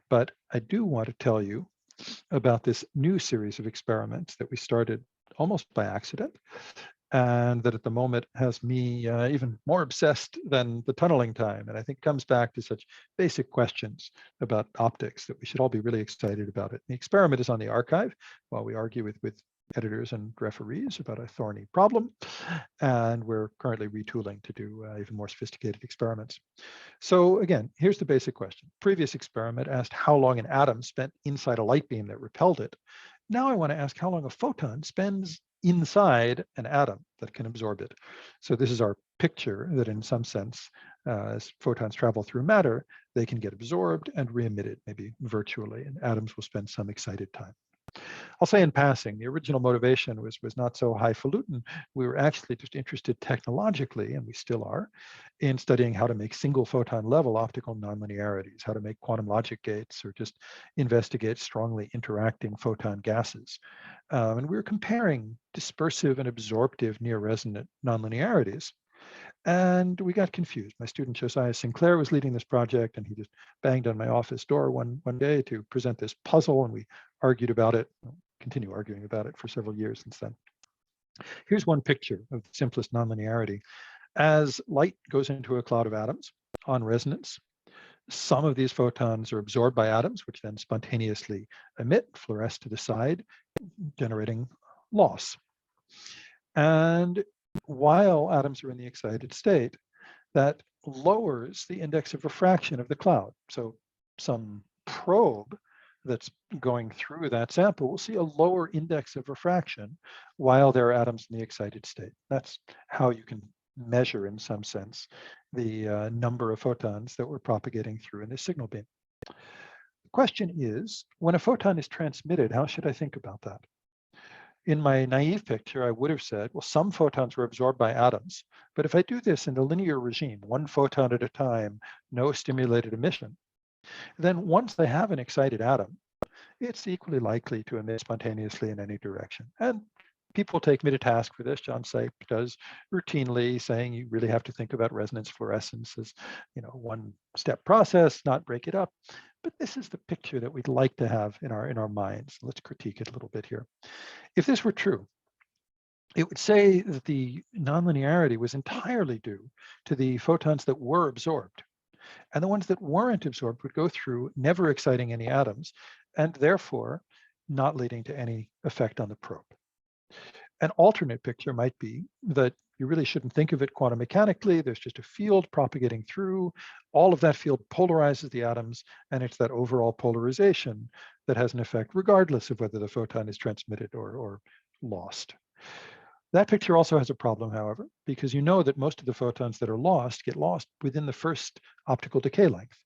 but I do want to tell you about this new series of experiments that we started almost by accident, and that at the moment has me even more obsessed than the tunneling time. And I think comes back to such basic questions about optics that we should all be really excited about it. The experiment is on the archive while we argue with editors and referees about a thorny problem. And we're currently retooling to do even more sophisticated experiments. So again, here's the basic question. Previous experiment asked how long an atom spent inside a light beam that repelled it. Now I want to ask how long a photon spends inside an atom that can absorb it. So this is our picture that in some sense, as photons travel through matter, they can get absorbed and re-emitted, maybe virtually, and atoms will spend some excited time. I'll say in passing, the original motivation was not so highfalutin. We were actually just interested technologically, and we still are, in studying how to make single photon level optical nonlinearities, how to make quantum logic gates, or just investigate strongly interacting photon gases. And we were comparing dispersive and absorptive near resonant nonlinearities. And we got confused. My student Josiah Sinclair was leading this project, and he just banged on my office door one day to present this puzzle, and we argued about it, continue arguing about it for several years since then. Here's one picture of the simplest nonlinearity. As light goes into a cloud of atoms on resonance, some of these photons are absorbed by atoms, which then spontaneously emit, fluoresce to the side, generating loss. And while atoms are in the excited state, that lowers the index of refraction of the cloud. So some probe that's going through that sample will see a lower index of refraction while there are atoms in the excited state. That's how you can measure, in some sense, the number of photons that we're propagating through in this signal beam. The question is, when a photon is transmitted, how should I think about that? In my naive picture, I would have said, well, some photons were absorbed by atoms, but if I do this in the linear regime, one photon at a time, no stimulated emission, then once they have an excited atom, it's equally likely to emit spontaneously in any direction. And people take me to task for this. John Sipe does routinely, saying you really have to think about resonance fluorescence as, one-step process, not break it up. But this is the picture that we'd like to have in our minds. Let's critique it a little bit here. If this were true, it would say that the nonlinearity was entirely due to the photons that were absorbed. And the ones that weren't absorbed would go through, never exciting any atoms, and therefore not leading to any effect on the probe. An alternate picture might be that You really shouldn't think of it quantum mechanically. There's just a field propagating through. All of that field polarizes the atoms, and it's that overall polarization that has an effect regardless of whether the photon is transmitted or lost. That picture also has a problem, however, because you know that most of the photons that are lost get lost within the first optical decay length.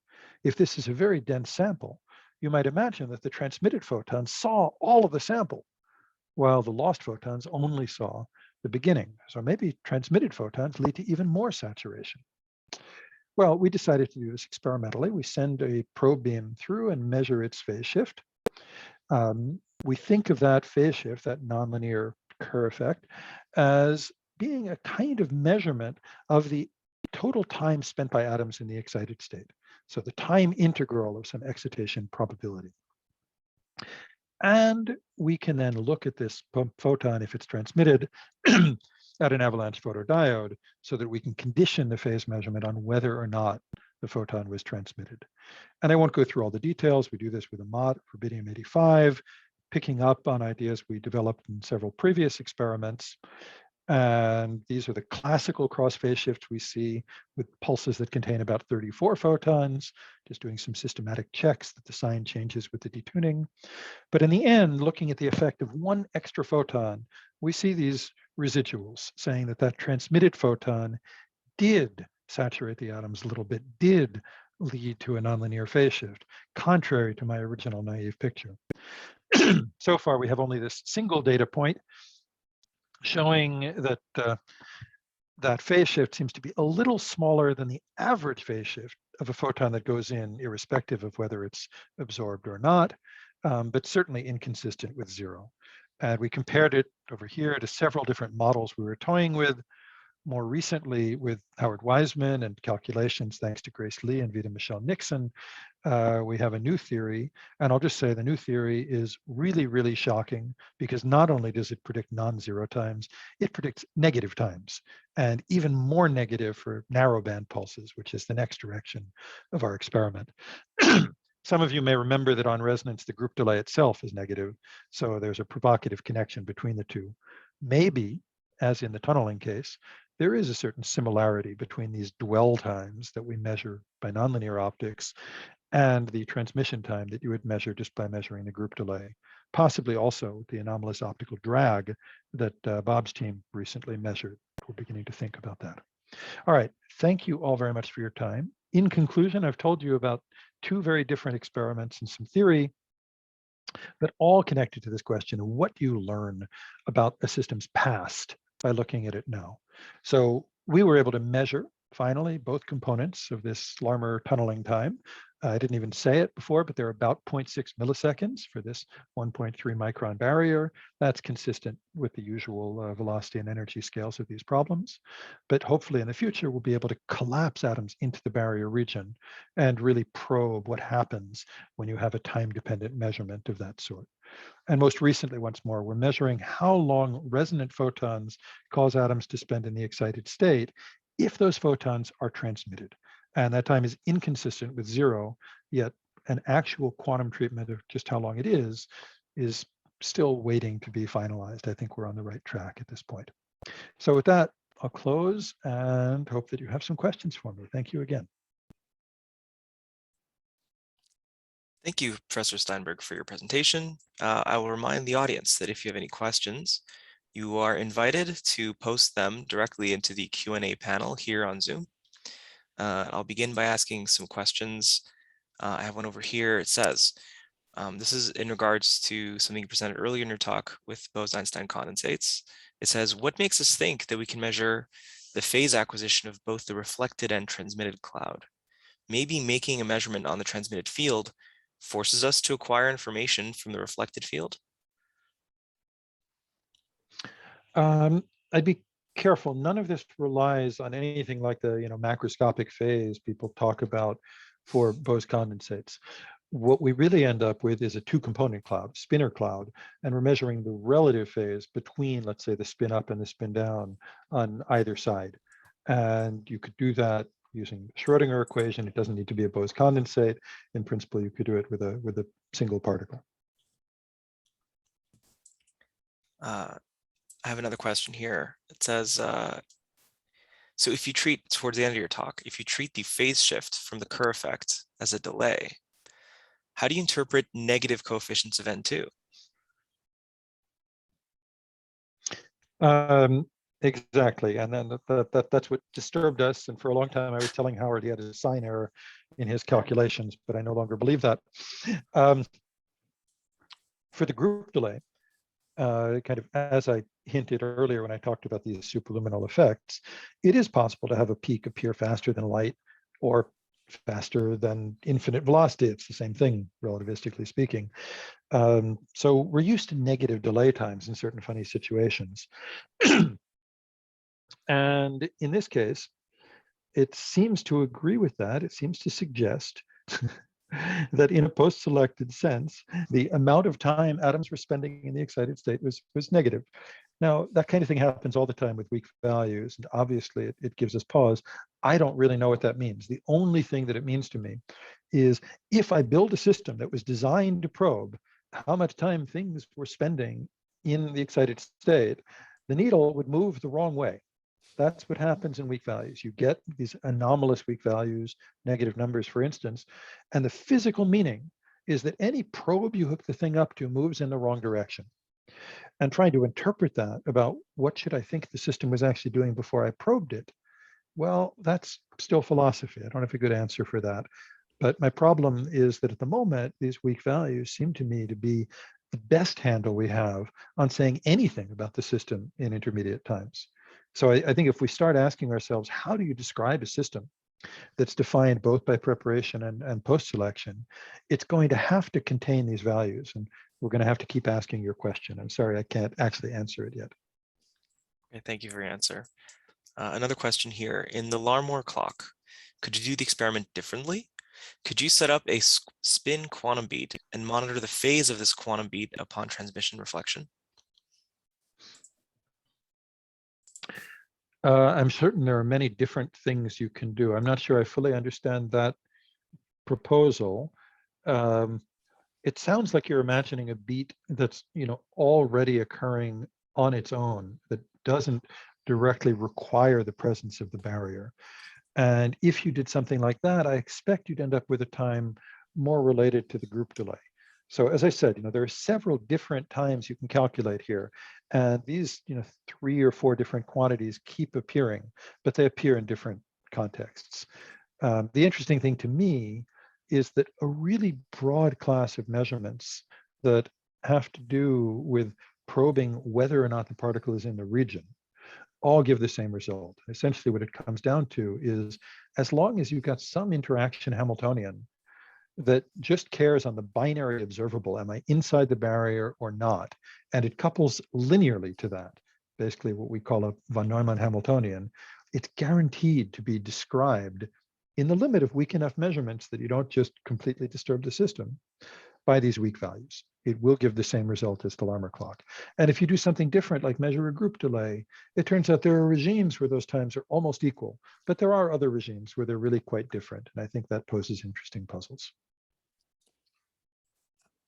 If this is a very dense sample, you might imagine that the transmitted photons saw all of the sample, while the lost photons only saw the beginning. So maybe transmitted photons lead to even more saturation. Well, we decided to do this experimentally. We send a probe beam through and measure its phase shift. We think of that phase shift, that nonlinear Kerr effect, as being a kind of measurement of the total time spent by atoms in the excited state. So the time integral of some excitation probability. And we can then look at this photon, if it's transmitted, at an avalanche photodiode, so that we can condition the phase measurement on whether or not the photon was transmitted. And I won't go through all the details. We do this with a MOT, rubidium-85, picking up on ideas we developed in several previous experiments. And these are the classical cross phase shifts we see with pulses that contain about 34 photons, just doing some systematic checks that the sign changes with the detuning. But in the end, looking at the effect of one extra photon, we see these residuals saying that that transmitted photon did saturate the atoms a little bit, did lead to a nonlinear phase shift, contrary to my original naive picture. So far, we have only this single data point showing that that phase shift seems to be a little smaller than the average phase shift of a photon that goes in, irrespective of whether it's absorbed or not, but certainly inconsistent with zero. And we compared it over here to several different models we were toying with, more recently with Howard Wiseman and calculations thanks to Grace Lee and Vita Michelle Nixon. We have a new theory, and I'll just say the new theory is really, really shocking, because not only does it predict non-zero times, it predicts negative times, and even more negative for narrowband pulses, which is the next direction of our experiment. Some of you may remember that on resonance, the group delay itself is negative, so there's a provocative connection between the two. Maybe, as in the tunneling case, there is a certain similarity between these dwell times that we measure by nonlinear optics and the transmission time that you would measure just by measuring the group delay, possibly also the anomalous optical drag that Bob's team recently measured. We're beginning to think about that. All right, thank you all very much for your time. In conclusion, I've told you about two very different experiments and some theory, but all connected to this question of what you learn about a system's past by looking at it now. So we were able to measure, finally, both components of this Larmor tunneling time. I didn't even say it before, but they're about 0.6 milliseconds for this 1.3 micron barrier. That's consistent with the usual velocity and energy scales of these problems. But hopefully in the future, we'll be able to collapse atoms into the barrier region and really probe what happens when you have a time-dependent measurement of that sort. And most recently, once more, we're measuring how long resonant photons cause atoms to spend in the excited state if those photons are transmitted. And that time is inconsistent with zero, yet an actual quantum treatment of just how long it is still waiting to be finalized. I think we're on the right track at this point. So with that, I'll close and hope that you have some questions for me. Thank you again. Thank you, Professor Steinberg, for your presentation. I will remind the audience that if you have any questions, you are invited to post them directly into the Q&A panel here on Zoom. I'll begin by asking some questions. I have one over here. It says, this is in regards to something you presented earlier in your talk with Bose-Einstein condensates. It says, what makes us think that we can measure the phase acquisition of both the reflected and transmitted cloud? Maybe making a measurement on the transmitted field forces us to acquire information from the reflected field? I'd be careful. None of this relies on anything like the macroscopic phase people talk about for Bose condensates. What we really end up with is a two-component cloud, spinor cloud, and we're measuring the relative phase between, let's say, the spin up and the spin down on either side. And you could do that using the Schrodinger equation. It doesn't need to be a Bose condensate. In principle, you could do it with a single particle. I have another question here. It says, So if you treat, towards the end of your talk, if you treat the phase shift from the Kerr effect as a delay, how do you interpret negative coefficients of N2? Exactly, and then that's what disturbed us. And for a long time, I was telling Howard he had a sign error in his calculations, but I no longer believe that. For the group delay, kind of as I hinted earlier when I talked about these superluminal effects, it is possible to have a peak appear faster than light or faster than infinite velocity. It's the same thing, relativistically speaking. So we're used to negative delay times in certain funny situations. And in this case, it seems to agree with that. It seems to suggest that in a post-selected sense, the amount of time atoms were spending in the excited state was negative. Now, that kind of thing happens all the time with weak values, and obviously it gives us pause. I don't really know what that means. The only thing that it means to me is if I build a system that was designed to probe how much time things were spending in the excited state, the needle would move the wrong way. That's what happens in weak values. You get these anomalous weak values, negative numbers, for instance, and the physical meaning is that any probe you hook the thing up to moves in the wrong direction. And trying to interpret that about what should I think the system was actually doing before I probed it, well, that's still philosophy. I don't have a good answer for that. But my problem is that at the moment, these weak values seem to me to be the best handle we have on saying anything about the system in intermediate times. So I think if we start asking ourselves, how do you describe a system that's defined both by preparation and post-selection, it's going to have to contain these values. And we're going to have to keep asking your question. I'm sorry, I can't actually answer it yet. Okay, thank you for your answer. Another question here. In the Larmor clock, could you do the experiment differently? Could you set up a spin quantum beat and monitor the phase of this quantum beat upon transmission reflection? I'm certain there are many different things you can do. I'm not sure I fully understand that proposal. It sounds like you're imagining a beat that's already occurring on its own, that doesn't directly require the presence of the barrier. And if you did something like that, I expect you'd end up with a time more related to the group delay. So as I said, there are several different times you can calculate here. And these 3 or 4 different quantities keep appearing, but they appear in different contexts. The interesting thing to me is that a really broad class of measurements that have to do with probing whether or not the particle is in the region all give the same result. Essentially, what it comes down to is as long as you've got some interaction Hamiltonian that just cares on the binary observable, am I inside the barrier or not? And it couples linearly to that, basically what we call a von Neumann Hamiltonian, it's guaranteed to be described in the limit of weak enough measurements that you don't just completely disturb the system by these weak values. It will give the same result as the Larmor clock. And if you do something different, like measure a group delay, it turns out there are regimes where those times are almost equal, but there are other regimes where they're really quite different. And I think that poses interesting puzzles.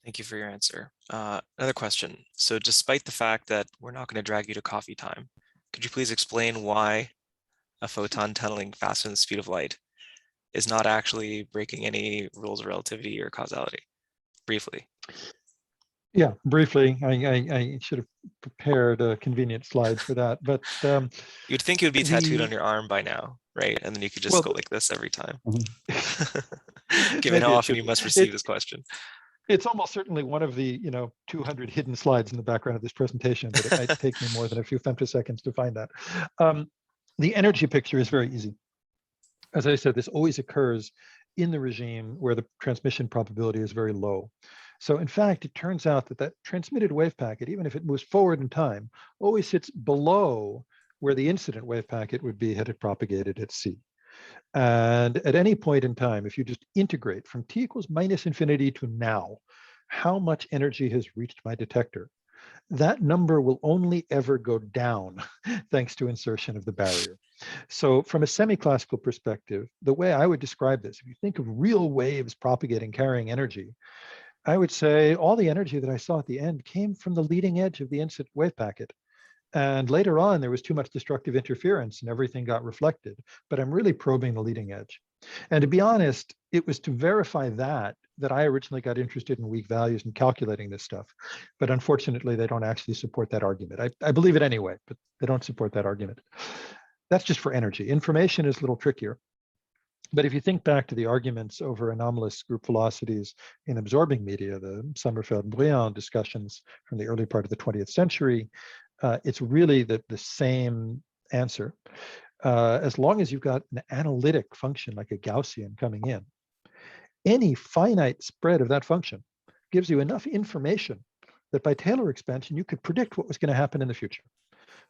Thank you for your answer. Another question. So despite the fact that we're not going to drag you to coffee time, could you please explain why a photon tunneling faster than the speed of light is not actually breaking any rules of relativity or causality? Briefly. Yeah, briefly, I should have prepared a convenient slide for that, but you'd think it would be tattooed on your arm by now, right? And then you could just go like this every time. Given how often you must receive this question. It's almost certainly one of the 200 hidden slides in the background of this presentation, but it might take me more than a few femtoseconds to find that. The energy picture is very easy. As I said, this always occurs in the regime where the transmission probability is very low. So in fact, it turns out that transmitted wave packet, even if it moves forward in time, always sits below where the incident wave packet would be had it propagated at c. And at any point in time, if you just integrate from t equals minus infinity to now, how much energy has reached my detector, that number will only ever go down thanks to insertion of the barrier. So from a semi-classical perspective, the way I would describe this, if you think of real waves propagating, carrying energy, I would say all the energy that I saw at the end came from the leading edge of the incident wave packet. And later on, there was too much destructive interference and everything got reflected. But I'm really probing the leading edge. And to be honest, it was to verify that I originally got interested in weak values and calculating this stuff. But unfortunately, they don't actually support that argument. I believe it anyway, but they don't support that argument. That's just for energy. Information is a little trickier. But if you think back to the arguments over anomalous group velocities in absorbing media, the Sommerfeld-Briand discussions from the early part of the 20th century, it's really the same answer. As long as you've got an analytic function like a Gaussian coming in, any finite spread of that function gives you enough information that by Taylor expansion, you could predict what was going to happen in the future.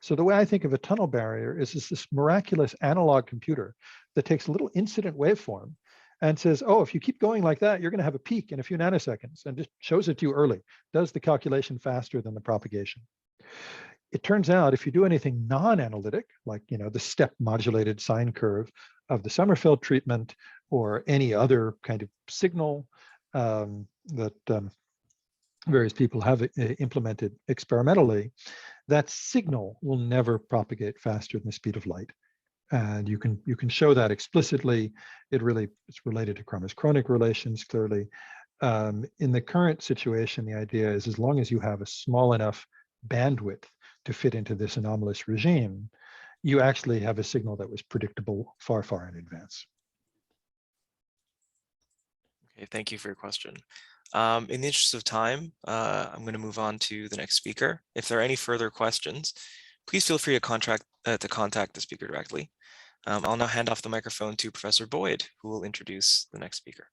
So the way I think of a tunnel barrier is this miraculous analog computer that takes a little incident waveform and says, oh, if you keep going like that, you're going to have a peak in a few nanoseconds, and just shows it to you early, does the calculation faster than the propagation. It turns out if you do anything non-analytic, like the step modulated sine curve of the Sommerfeld treatment or any other kind of signal that various people have implemented experimentally, that signal will never propagate faster than the speed of light. And you can show that explicitly. It's related to Kramers-Kronig relations, clearly. In the current situation, the idea is as long as you have a small enough bandwidth to fit into this anomalous regime, you actually have a signal that was predictable far, far in advance. Okay, thank you for your question. In the interest of time, I'm going to move on to the next speaker. If there are any further questions, please feel free to contact the speaker directly. I'll now hand off the microphone to Professor Boyd, who will introduce the next speaker.